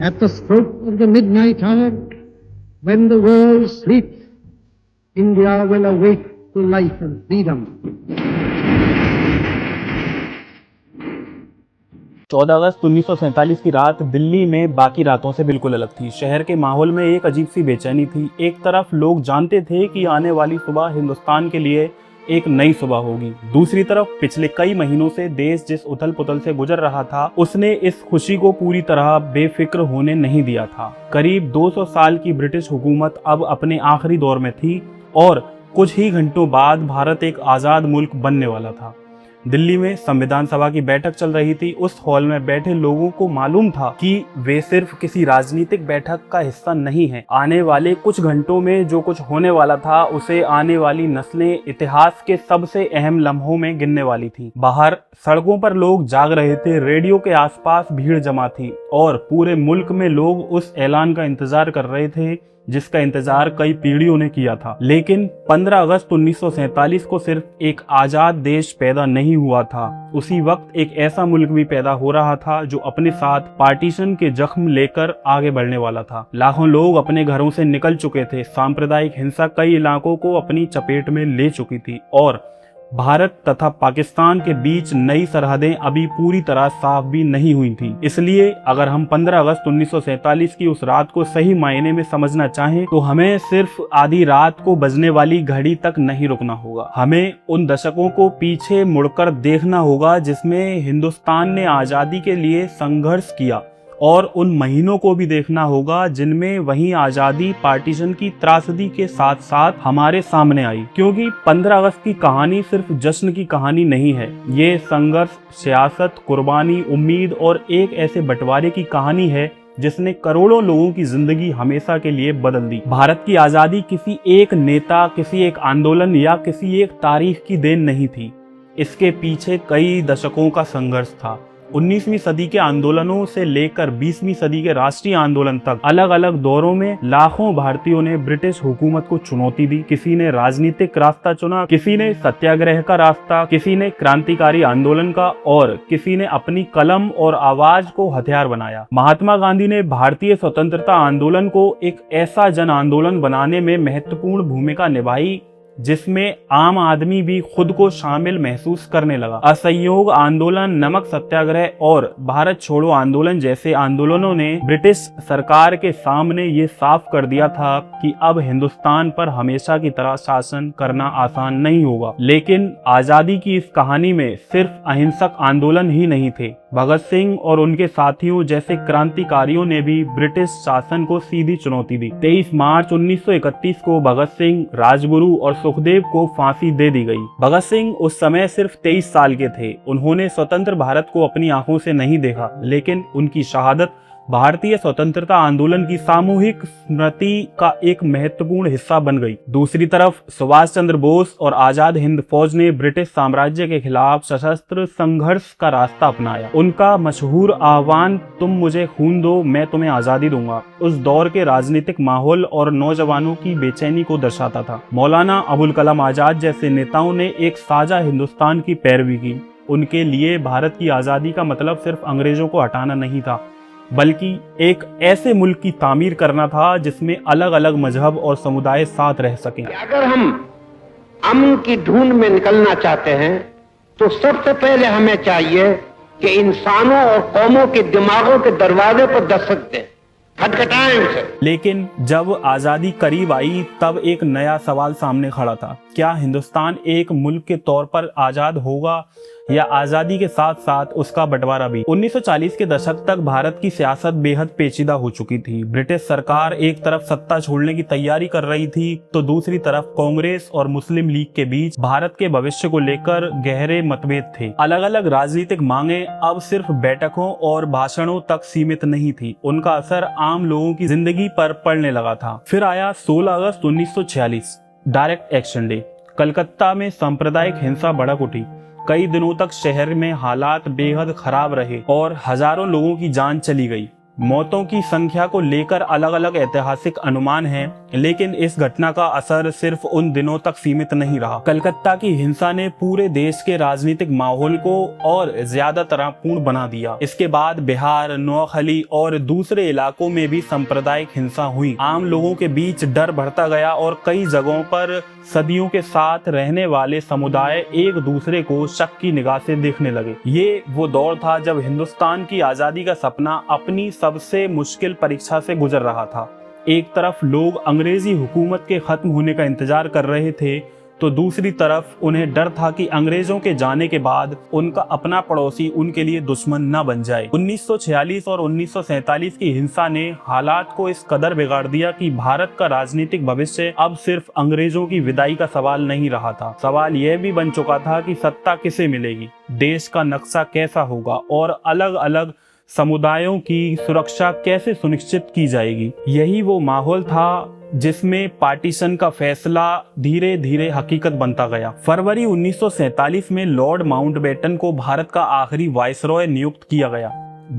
At the stroke of the midnight hour, when the world sleeps, India will awake to life and freedom. 14 अगस्त 1947 की रात दिल्ली में बाकी रातों से बिल्कुल अलग थी। शहर के माहौल में एक अजीब सी बेचैनी थी। एक तरफ लोग जानते थे कि आने वाली सुबह हिंदुस्तान के लिए एक नई सुबह होगी, दूसरी तरफ पिछले कई महीनों से देश जिस उथल पुथल से गुजर रहा था उसने इस खुशी को पूरी तरह बेफिक्र होने नहीं दिया था। करीब 200 साल की ब्रिटिश हुकूमत अब अपने आखिरी दौर में थी और कुछ ही घंटों बाद भारत एक आज़ाद मुल्क बनने वाला था। दिल्ली में संविधान सभा की बैठक चल रही थी। उस हॉल में बैठे लोगों को मालूम था कि वे सिर्फ किसी राजनीतिक बैठक का हिस्सा नहीं हैं। आने वाले कुछ घंटों में जो कुछ होने वाला था उसे आने वाली नस्लें इतिहास के सबसे अहम लम्हों में गिनने वाली थी। बाहर सड़कों पर लोग जाग रहे थे, रेडियो के आसपास भीड़ जमा थी और पूरे मुल्क में लोग उस ऐलान का इंतजार कर रहे थे जिसका इंतजार कई पीढ़ियों ने किया था। लेकिन 15 अगस्त 1947 को सिर्फ एक आजाद देश पैदा नहीं हुआ था, उसी वक्त एक ऐसा मुल्क भी पैदा हो रहा था जो अपने साथ पार्टीशन के जख्म लेकर आगे बढ़ने वाला था। लाखों लोग अपने घरों से निकल चुके थे। सांप्रदायिक हिंसा कई इलाकों को अपनी चपेट में ले चुकी थी और भारत तथा पाकिस्तान के बीच नई सरहदें अभी पूरी तरह साफ भी नहीं हुई थी। इसलिए अगर हम 15 अगस्त 1947 की उस रात को सही मायने में समझना चाहें तो हमें सिर्फ आधी रात को बजने वाली घड़ी तक नहीं रुकना होगा। हमें उन दशकों को पीछे मुड़कर देखना होगा जिसमें हिंदुस्तान ने आज़ादी के लिए संघर्ष किया और उन महीनों को भी देखना होगा जिनमें वही आज़ादी पार्टीशन की त्रासदी के साथ साथ हमारे सामने आई। क्योंकि 15 अगस्त की कहानी सिर्फ जश्न की कहानी नहीं है, ये संघर्ष, सियासत, कुर्बानी, उम्मीद और एक ऐसे बंटवारे की कहानी है जिसने करोड़ों लोगों की जिंदगी हमेशा के लिए बदल दी। भारत की आज़ादी किसी एक नेता, किसी एक आंदोलन या किसी एक तारीख की देन नहीं थी। इसके पीछे कई दशकों का संघर्ष था। 19वीं सदी के आंदोलनों से लेकर 20वीं सदी के राष्ट्रीय आंदोलन तक अलग अलग दौरों में लाखों भारतीयों ने ब्रिटिश हुकूमत को चुनौती दी। किसी ने राजनीतिक रास्ता चुना, किसी ने सत्याग्रह का रास्ता, किसी ने क्रांतिकारी आंदोलन का और किसी ने अपनी कलम और आवाज को हथियार बनाया। महात्मा गांधी ने भारतीय स्वतंत्रता आंदोलन को एक ऐसा जन आंदोलन बनाने में महत्वपूर्ण भूमिका निभाई जिसमें आम आदमी भी खुद को शामिल महसूस करने लगा। असहयोग आंदोलन, नमक सत्याग्रह और भारत छोड़ो आंदोलन जैसे आंदोलनों ने ब्रिटिश सरकार के सामने ये साफ कर दिया था कि अब हिंदुस्तान पर हमेशा की तरह शासन करना आसान नहीं होगा। लेकिन आजादी की इस कहानी में सिर्फ अहिंसक आंदोलन ही नहीं थे। भगत सिंह और उनके साथियों जैसे क्रांतिकारियों ने भी ब्रिटिश शासन को सीधी चुनौती दी। 23 मार्च 1931 को भगत सिंह, राजगुरु और सुखदेव को फांसी दे दी गई। भगत सिंह उस समय सिर्फ 23 साल के थे। उन्होंने स्वतंत्र भारत को अपनी आंखों से नहीं देखा, लेकिन उनकी शहादत भारतीय स्वतंत्रता आंदोलन की सामूहिक स्मृति का एक महत्वपूर्ण हिस्सा बन गई। दूसरी तरफ सुभाष चंद्र बोस और आजाद हिंद फौज ने ब्रिटिश साम्राज्य के खिलाफ सशस्त्र संघर्ष का रास्ता अपनाया। उनका मशहूर आह्वान, तुम मुझे खून दो, मैं तुम्हें आजादी दूंगा, उस दौर के राजनीतिक माहौल और नौजवानों की बेचैनी को दर्शाता था। मौलाना अबुल कलाम आजाद जैसे नेताओं ने एक साझा हिंदुस्तान की पैरवी की। उनके लिए भारत की आजादी का मतलब सिर्फ अंग्रेजों को हटाना नहीं था, बल्कि एक ऐसे मुल्क की तामीर करना था जिसमें अलग अलग मजहब और समुदाय साथ रह सकें। अगर हम अमन की ढूंढ में निकलना चाहते हैं तो सबसे पहले हमें चाहिए कि इंसानों और कौमों के दिमागों के दरवाजे पर दस्तक दें, खटखटाएं उसे। लेकिन जब आजादी करीब आई तब एक नया सवाल सामने खड़ा था। क्या हिंदुस्तान एक मुल्क के तौर पर आजाद होगा या आजादी के साथ साथ उसका बंटवारा भी? 1940 के दशक तक भारत की सियासत बेहद पेचीदा हो चुकी थी। ब्रिटिश सरकार एक तरफ सत्ता छोड़ने की तैयारी कर रही थी तो दूसरी तरफ कांग्रेस और मुस्लिम लीग के बीच भारत के भविष्य को लेकर गहरे मतभेद थे। अलग अलग राजनीतिक मांगे अब सिर्फ बैठकों और भाषणों तक सीमित नहीं थी, उनका असर आम लोगों की जिंदगी पर पड़ने लगा था। फिर आया 16 अगस्त 1946, डायरेक्ट एक्शन डे। कलकत्ता में सांप्रदायिक हिंसा भड़क उठी। कई दिनों तक शहर में हालात बेहद खराब रहे और हजारों लोगों की जान चली गई। मौतों की संख्या को लेकर अलग अलग ऐतिहासिक अनुमान हैं, लेकिन इस घटना का असर सिर्फ उन दिनों तक सीमित नहीं रहा। कलकत्ता की हिंसा ने पूरे देश के राजनीतिक माहौल को और ज्यादा तनावपूर्ण बना दिया। इसके बाद बिहार, नौखली और दूसरे इलाकों में भी सांप्रदायिक हिंसा हुई। आम लोगों के बीच डर बढ़ता गया और कई जगहों पर सदियों के साथ रहने वाले समुदाय एक दूसरे को शक की निगाह से देखने लगे। ये वो दौर था जब हिंदुस्तान की आजादी का सपना अपनी सबसे मुश्किल परीक्षा से गुजर रहा था। एक तरफ लोग अंग्रेजी हुकूमत के खत्म होने का इंतजार कर रहे थे, तो दूसरी तरफ उन्हें डर था कि अंग्रेजों के जाने के बाद उनका अपना पड़ोसी उनके लिए दुश्मन न बन जाए। 1946 और 1947 की हिंसा ने हालात को इस कदर बिगाड़ दिया कि भारत का राजनीतिक भविष्य अब सिर्फ अंग्रेजों की विदाई का सवाल नहीं रहा था। सवाल यह भी बन चुका था कि सत्ता किसे मिलेगी, देश का नक्शा कैसा होगा और अलग अलग समुदायों की सुरक्षा कैसे सुनिश्चित की जाएगी। यही वो माहौल था जिसमें पार्टीशन का फैसला धीरे धीरे हकीकत बनता गया। फरवरी 1947 में लॉर्ड माउंटबेटन को भारत का आखिरी वाइसरॉय नियुक्त किया गया।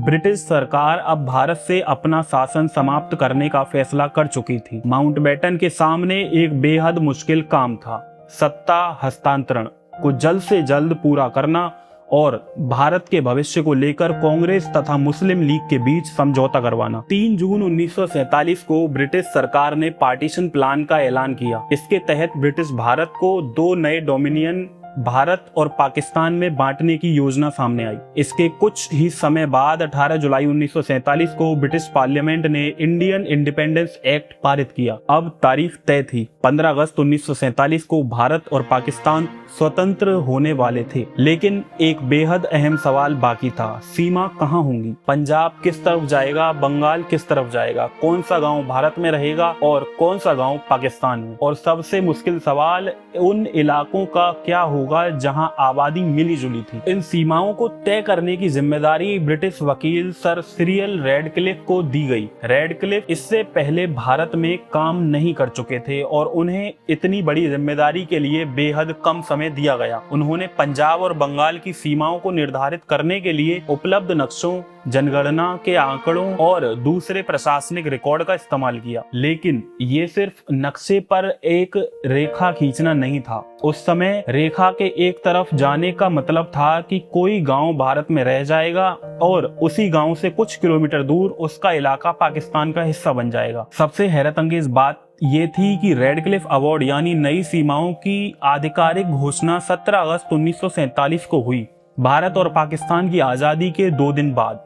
ब्रिटिश सरकार अब भारत से अपना शासन समाप्त करने का फैसला कर चुकी थी। माउंटबेटन के सामने एक बेहद मुश्किल काम था, सत्ता हस्तांतरण को जल्द से जल्द पूरा करना और भारत के भविष्य को लेकर कांग्रेस तथा मुस्लिम लीग के बीच समझौता करवाना। 3 जून 1947 को ब्रिटिश सरकार ने पार्टीशन प्लान का ऐलान किया। इसके तहत ब्रिटिश भारत को 2 नए डोमिनियन भारत और पाकिस्तान में बांटने की योजना सामने आई। इसके कुछ ही समय बाद 18 जुलाई 1947 को ब्रिटिश पार्लियामेंट ने इंडियन इंडिपेंडेंस एक्ट पारित किया। अब तारीख तय थी, 15 अगस्त 1947 को भारत और पाकिस्तान स्वतंत्र होने वाले थे। लेकिन एक बेहद अहम सवाल बाकी था, सीमा कहाँ होंगी? पंजाब किस तरफ जाएगा, बंगाल किस तरफ जाएगा, कौन सा गांव भारत में रहेगा और कौन सा गांव पाकिस्तान में? और सबसे मुश्किल सवाल, उन इलाकों का क्या होगा जहां आबादी मिली जुली थी? इन सीमाओं को तय करने की जिम्मेदारी ब्रिटिश वकील सर सिरिल रेडक्लिफ को दी गई। रेडक्लिफ इससे पहले भारत में काम नहीं कर चुके थे और उन्हें इतनी बड़ी जिम्मेदारी के लिए बेहद कम समय दिया गया। उन्होंने पंजाब और बंगाल की सीमाओं को निर्धारित करने के लिए उपलब्ध नक्शों, जनगणना के आंकड़ों और दूसरे प्रशासनिक रिकॉर्ड का इस्तेमाल किया। लेकिन ये सिर्फ नक्शे पर एक रेखा खींचना नहीं था। उस समय रेखा के एक तरफ जाने का मतलब था कि कोई गांव भारत में रह जाएगा और उसी गांव से कुछ किलोमीटर दूर उसका इलाका पाकिस्तान का हिस्सा बन जाएगा। सबसे हैरत अंगेज बात ये थी कि रेडक्लिफ अवार्ड यानी नई सीमाओं की आधिकारिक घोषणा 17 अगस्त 1947 को हुई, भारत और पाकिस्तान की आजादी के 2 दिन बाद।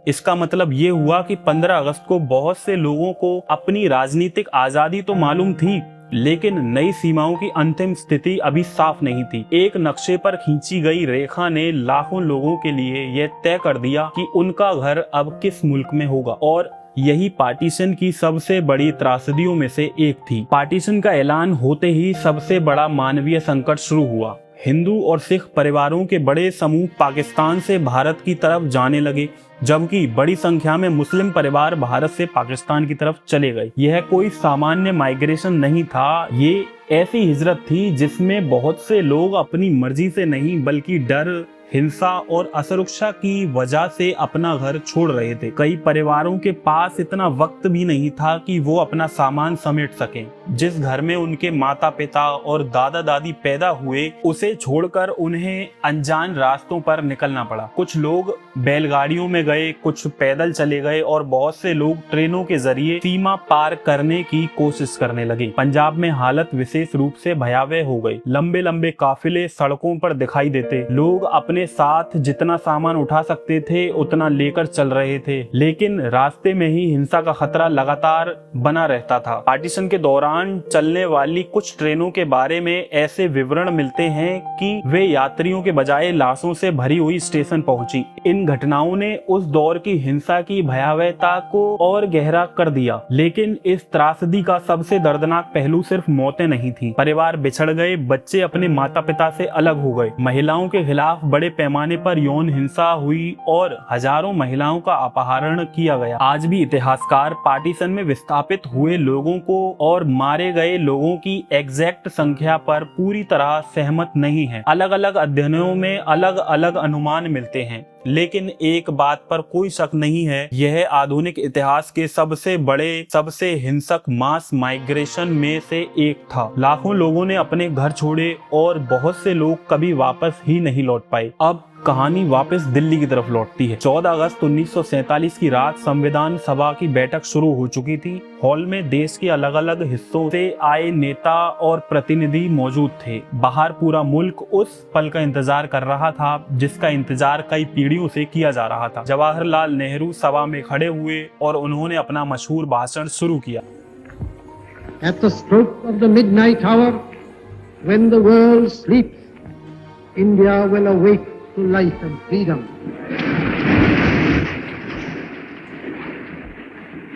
इसका मतलब ये हुआ कि 15 अगस्त को बहुत से लोगों को अपनी राजनीतिक आजादी तो मालूम थी, लेकिन नई सीमाओं की अंतिम स्थिति अभी साफ नहीं थी। एक नक्शे पर खींची गई रेखा ने लाखों लोगों के लिए यह तय कर दिया कि उनका घर अब किस मुल्क में होगा, और यही पार्टीशन की सबसे बड़ी त्रासदियों में से एक थी। पार्टीशन का ऐलान होते ही सबसे बड़ा मानवीय संकट शुरू हुआ। हिंदू और सिख परिवारों के बड़े समूह पाकिस्तान से भारत की तरफ जाने लगे, जबकि बड़ी संख्या में मुस्लिम परिवार भारत से पाकिस्तान की तरफ चले गए। यह कोई सामान्य माइग्रेशन नहीं था, ये ऐसी हिजरत थी जिसमें बहुत से लोग अपनी मर्जी से नहीं बल्कि डर, हिंसा और असुरक्षा की वजह से अपना घर छोड़ रहे थे। कई परिवारों के पास इतना वक्त भी नहीं था कि वो अपना सामान समेट सकें। जिस घर में उनके माता पिता और दादा दादी पैदा हुए, उसे छोड़कर उन्हें अनजान रास्तों पर निकलना पड़ा। कुछ लोग बैलगाड़ियों में गए, कुछ पैदल चले गए और बहुत से लोग ट्रेनों के जरिए सीमा पार करने की कोशिश करने लगे। पंजाब में हालत विशेष रूप से भयावह हो गई। लंबे लंबे काफिले सड़कों पर दिखाई देते, लोग अपने साथ जितना सामान उठा सकते थे उतना लेकर चल रहे थे, लेकिन रास्ते में ही हिंसा का खतरा लगातार बना रहता था। पार्टीशन के दौरान चलने वाली कुछ ट्रेनों के बारे में ऐसे विवरण मिलते हैं कि वे यात्रियों के बजाय लाशों से भरी हुई स्टेशन पहुंची। इन घटनाओं ने उस दौर की हिंसा की भयावहता को और गहरा कर दिया। लेकिन इस त्रासदी का सबसे दर्दनाक पहलू सिर्फ मौतें नहीं थी। परिवार बिछड़ गए, बच्चे अपने माता पिता से अलग हो गए, महिलाओं के खिलाफ बड़े पैमाने पर यौन हिंसा हुई और हजारों महिलाओं का अपहरण किया गया। आज भी इतिहासकार पार्टीशन में विस्थापित हुए लोगों को और मारे गए लोगों की एग्जैक्ट संख्या पर पूरी तरह सहमत नहीं है। अलग अलग अध्ययनों में अलग अलग अनुमान मिलते हैं। लेकिन एक बात पर कोई शक नहीं है, यह आधुनिक इतिहास के सबसे बड़े, सबसे हिंसक मास माइग्रेशन में से एक था। लाखों लोगों ने अपने घर छोड़े और बहुत से लोग कभी वापस ही नहीं लौट पाए। अब कहानी वापस दिल्ली की तरफ लौटती है। 14 अगस्त 1947 की रात संविधान सभा की बैठक शुरू हो चुकी थी। हॉल में देश के अलग अलग हिस्सों से आए नेता और प्रतिनिधि मौजूद थे। बाहर पूरा मुल्क उस पल का इंतजार कर रहा था जिसका इंतजार कई पीढ़ियों से किया जा रहा था। जवाहरलाल नेहरू सभा में खड़े हुए और उन्होंने अपना मशहूर भाषण शुरू किया। At the stroke of the midnight hour, when the world sleeps, India will awake to life and freedom.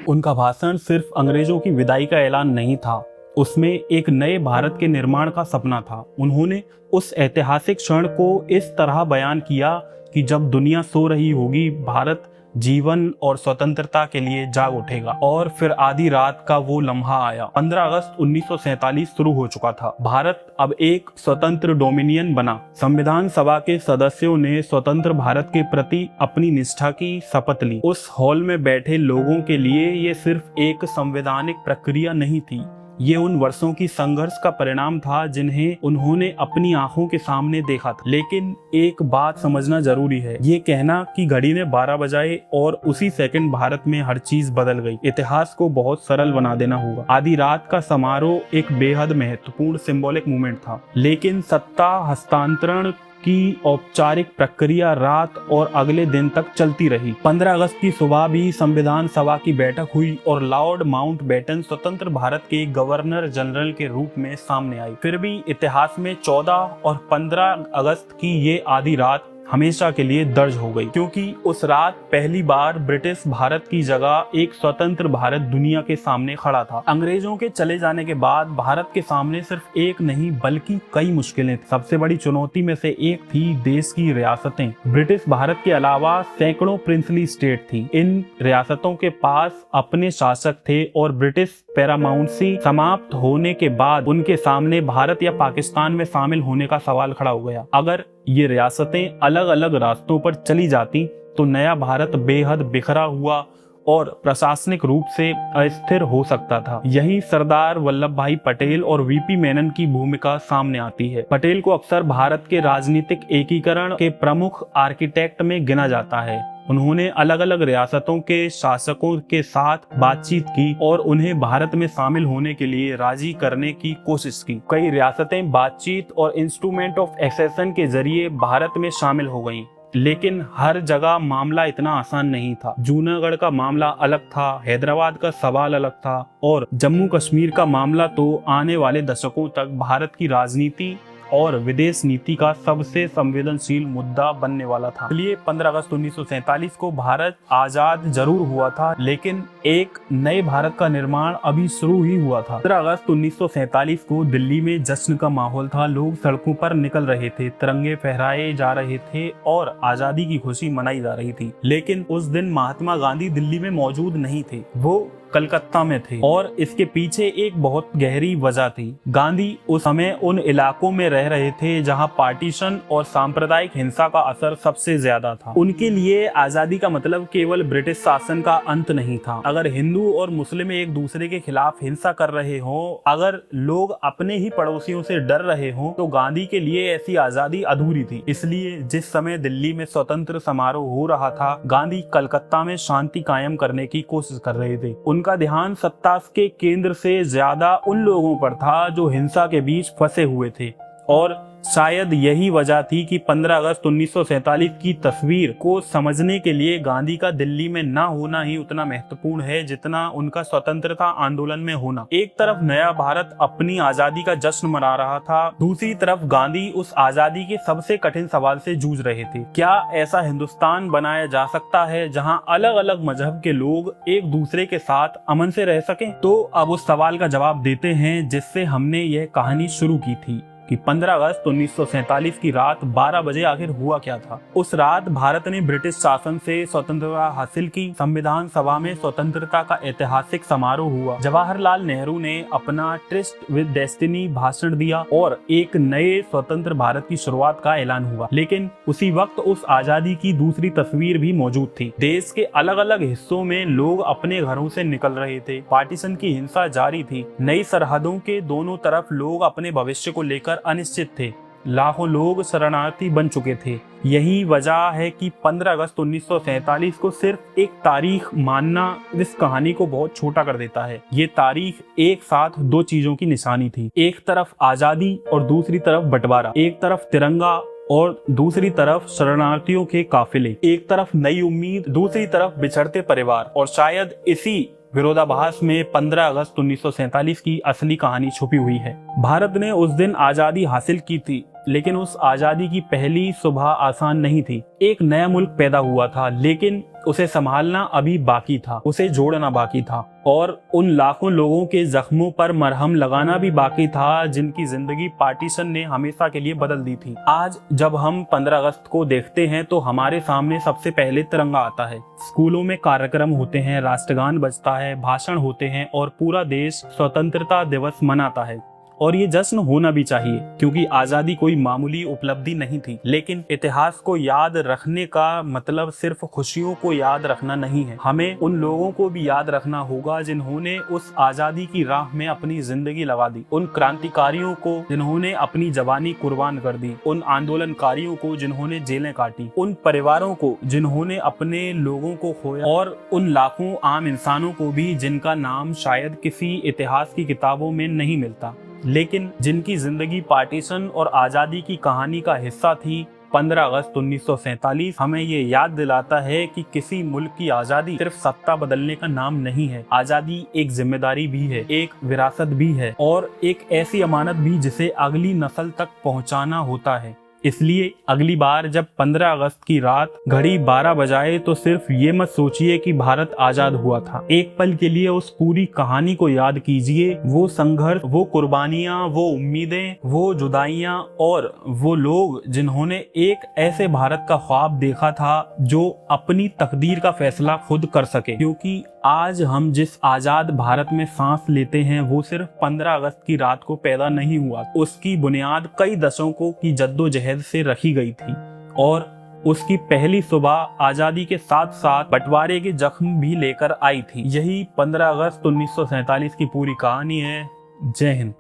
उनका भाषण सिर्फ अंग्रेजों की विदाई का ऐलान नहीं था, उसमें एक नए भारत के निर्माण का सपना था। उन्होंने उस ऐतिहासिक क्षण को इस तरह बयान किया कि जब दुनिया सो रही होगी, भारत जीवन और स्वतंत्रता के लिए जाग उठेगा। और फिर आधी रात का वो लम्हा आया। 15 अगस्त 1947 शुरू हो चुका था। भारत अब एक स्वतंत्र डोमिनियन बना। संविधान सभा के सदस्यों ने स्वतंत्र भारत के प्रति अपनी निष्ठा की शपथ ली। उस हॉल में बैठे लोगों के लिए ये सिर्फ एक संवैधानिक प्रक्रिया नहीं थी, ये उन वर्षों की संघर्ष का परिणाम था जिन्हें उन्होंने अपनी आंखों के सामने देखा था। लेकिन एक बात समझना जरूरी है, ये कहना कि घड़ी ने 12 बजाए और उसी सेकंड भारत में हर चीज बदल गई, इतिहास को बहुत सरल बना देना होगा। आधी रात का समारोह एक बेहद महत्वपूर्ण सिंबॉलिक मूवमेंट था, लेकिन सत्ता हस्तांतरण की औपचारिक प्रक्रिया रात और अगले दिन तक चलती रही। 15 अगस्त की सुबह भी संविधान सभा की बैठक हुई और लॉर्ड माउंटबेटन स्वतंत्र भारत के गवर्नर जनरल के रूप में सामने आई। फिर भी इतिहास में 14 और 15 अगस्त की ये आधी रात हमेशा के लिए दर्ज हो गई, क्योंकि उस रात पहली बार ब्रिटिश भारत की जगह एक स्वतंत्र भारत दुनिया के सामने खड़ा था। अंग्रेजों के चले जाने के बाद भारत के सामने सिर्फ एक नहीं बल्कि कई मुश्किलें थी। सबसे बड़ी चुनौती में से एक थी देश की रियासतें। ब्रिटिश भारत के अलावा सैकड़ों प्रिंसली स्टेट थी। इन रियासतों के पास अपने शासक थे और ब्रिटिश पैरामाउंसी समाप्त होने के बाद उनके सामने भारत या पाकिस्तान में शामिल होने का सवाल खड़ा हो गया। अगर ये रियासतें अलग अलग रास्तों पर चली जाती तो नया भारत बेहद बिखरा हुआ और प्रशासनिक रूप से अस्थिर हो सकता था। यही सरदार वल्लभ भाई पटेल और वीपी मेनन की भूमिका सामने आती है। पटेल को अक्सर भारत के राजनीतिक एकीकरण के प्रमुख आर्किटेक्ट में गिना जाता है। उन्होंने अलग अलग रियासतों के शासकों के साथ बातचीत की और उन्हें भारत में शामिल होने के लिए राजी करने की कोशिश की। कई रियासतें बातचीत और इंस्ट्रूमेंट ऑफ एक्सेशन के जरिए भारत में शामिल हो गईं। लेकिन हर जगह मामला इतना आसान नहीं था। जूनागढ़ का मामला अलग था, हैदराबाद का सवाल अलग था और जम्मू कश्मीर का मामला तो आने वाले दशकों तक भारत की राजनीति और विदेश नीति का सबसे संवेदनशील मुद्दा बनने वाला था। इसलिए 15 अगस्त 1947 को भारत आजाद जरूर हुआ था, लेकिन एक नए भारत का निर्माण अभी शुरू ही हुआ था। 15 अगस्त 1947 को दिल्ली में जश्न का माहौल था। लोग सड़कों पर निकल रहे थे, तिरंगे फहराए जा रहे थे और आजादी की खुशी मनाई जा रही थी। लेकिन उस दिन महात्मा गांधी दिल्ली में मौजूद नहीं थे, वो कलकत्ता में थे और इसके पीछे एक बहुत गहरी वजह थी। गांधी उस समय उन इलाकों में रह रहे थे जहां पार्टीशन और सांप्रदायिक हिंसा का असर सबसे ज्यादा था। उनके लिए आजादी का मतलब केवल ब्रिटिश शासन का अंत नहीं था। अगर हिंदू और मुस्लिम एक दूसरे के खिलाफ हिंसा कर रहे हों, अगर लोग अपने ही पड़ोसियों से डर रहे हों, तो गांधी के लिए ऐसी आजादी अधूरी थी। इसलिए जिस समय दिल्ली में स्वतंत्र समारोह हो रहा था, गांधी कलकत्ता में शांति कायम करने की कोशिश कर रहे थे। उनका ध्यान सत्ता के केंद्र से ज्यादा उन लोगों पर था जो हिंसा के बीच फंसे हुए थे और शायद यही वजह थी कि 15 अगस्त 1947 की तस्वीर को समझने के लिए गांधी का दिल्ली में ना होना ही उतना महत्वपूर्ण है जितना उनका स्वतंत्रता आंदोलन में होना। एक तरफ नया भारत अपनी आजादी का जश्न मना रहा था, दूसरी तरफ गांधी उस आजादी के सबसे कठिन सवाल से जूझ रहे थे। क्या ऐसा हिंदुस्तान बनाया जा सकता है जहां अलग अलग मजहब के लोग एक दूसरे के साथ अमन से रह सकें? तो अब उस सवाल का जवाब देते हैं जिससे हमने यह कहानी शुरू की थी। कि 15 अगस्त 1947 की रात 12 बजे आखिर हुआ क्या था। उस रात भारत ने ब्रिटिश शासन से स्वतंत्रता हासिल की। संविधान सभा में स्वतंत्रता का ऐतिहासिक समारोह हुआ। जवाहरलाल नेहरू ने अपना ट्रिस्ट विद डेस्टिनी भाषण दिया और एक नए स्वतंत्र भारत की शुरुआत का ऐलान हुआ। लेकिन उसी वक्त उस आजादी की दूसरी तस्वीर भी मौजूद थी। देश के अलग अलग हिस्सों में लोग अपने घरों से निकल रहे थे। पार्टीशन की हिंसा जारी थी। नई सरहदों के दोनों तरफ लोग अपने भविष्य को लेकर अनिश्चित थे। लाखों लोग शरणार्थी बन चुके थे। यही वजह है कि 15 अगस्त 1947 को सिर्फ एक तारीख मानना इस कहानी को बहुत छोटा कर देता है। ये तारीख एक साथ दो चीजों की निशानी थी। एक तरफ आजादी और दूसरी तरफ बंटवारा। एक तरफ तिरंगा और दूसरी तरफ शरणार्थियों के काफिले। एक तरफ नई उम्मीद, दूसरी तरफ बिछड़ते परिवार। और शायद इसी विरोधाभास में 15 अगस्त 1947 की असली कहानी छुपी हुई है। भारत ने उस दिन आजादी हासिल की थी, लेकिन उस आजादी की पहली सुबह आसान नहीं थी। एक नया मुल्क पैदा हुआ था, लेकिन उसे संभालना अभी बाकी था, उसे जोड़ना बाकी था और उन लाखों लोगों के जख्मों पर मरहम लगाना भी बाकी था जिनकी जिंदगी पार्टीशन ने हमेशा के लिए बदल दी थी। आज जब हम 15 अगस्त को देखते हैं तो हमारे सामने सबसे पहले तिरंगा आता है। स्कूलों में कार्यक्रम होते हैं, राष्ट्रगान बजता है, भाषण होते हैं और पूरा देश स्वतंत्रता दिवस मनाता है। और ये जश्न होना भी चाहिए, क्योंकि आजादी कोई मामूली उपलब्धि नहीं थी। लेकिन इतिहास को याद रखने का मतलब सिर्फ खुशियों को याद रखना नहीं है। हमें उन लोगों को भी याद रखना होगा जिन्होंने उस आजादी की राह में अपनी जिंदगी लगा दी। उन क्रांतिकारियों को जिन्होंने अपनी जवानी कुर्बान कर दी। उन आंदोलनकारियों को जिन्होंने जेलें काटी। उन परिवारों को जिन्होंने अपने लोगों को खोया। और उन लाखों आम इंसानों को भी जिनका नाम शायद किसी इतिहास की किताबों में नहीं मिलता, लेकिन जिनकी जिंदगी पार्टीशन और आजादी की कहानी का हिस्सा थी। 15 अगस्त 1947 हमें ये याद दिलाता है कि किसी मुल्क की आजादी सिर्फ सत्ता बदलने का नाम नहीं है। आजादी एक जिम्मेदारी भी है, एक विरासत भी है और एक ऐसी अमानत भी जिसे अगली नस्ल तक पहुंचाना होता है। इसलिए अगली बार जब 15 अगस्त की रात घड़ी 12 बजाए तो सिर्फ ये मत सोचिए कि भारत आजाद हुआ था। एक पल के लिए उस पूरी कहानी को याद कीजिए। वो संघर्ष, वो कुर्बानियां, वो उम्मीदें, वो जुदाइयां और वो लोग जिन्होंने एक ऐसे भारत का ख्वाब देखा था जो अपनी तकदीर का फैसला खुद कर सके। क्योंकि आज हम जिस आजाद भारत में सांस लेते हैं वो सिर्फ 15 अगस्त की रात को पैदा नहीं हुआ। उसकी बुनियाद कई दशकों की जद्दोजहद से रखी गई थी और उसकी पहली सुबह आजादी के साथ साथ बंटवारे के जख्म भी लेकर आई थी। यही 15 अगस्त 1947 की पूरी कहानी है। जय हिंद।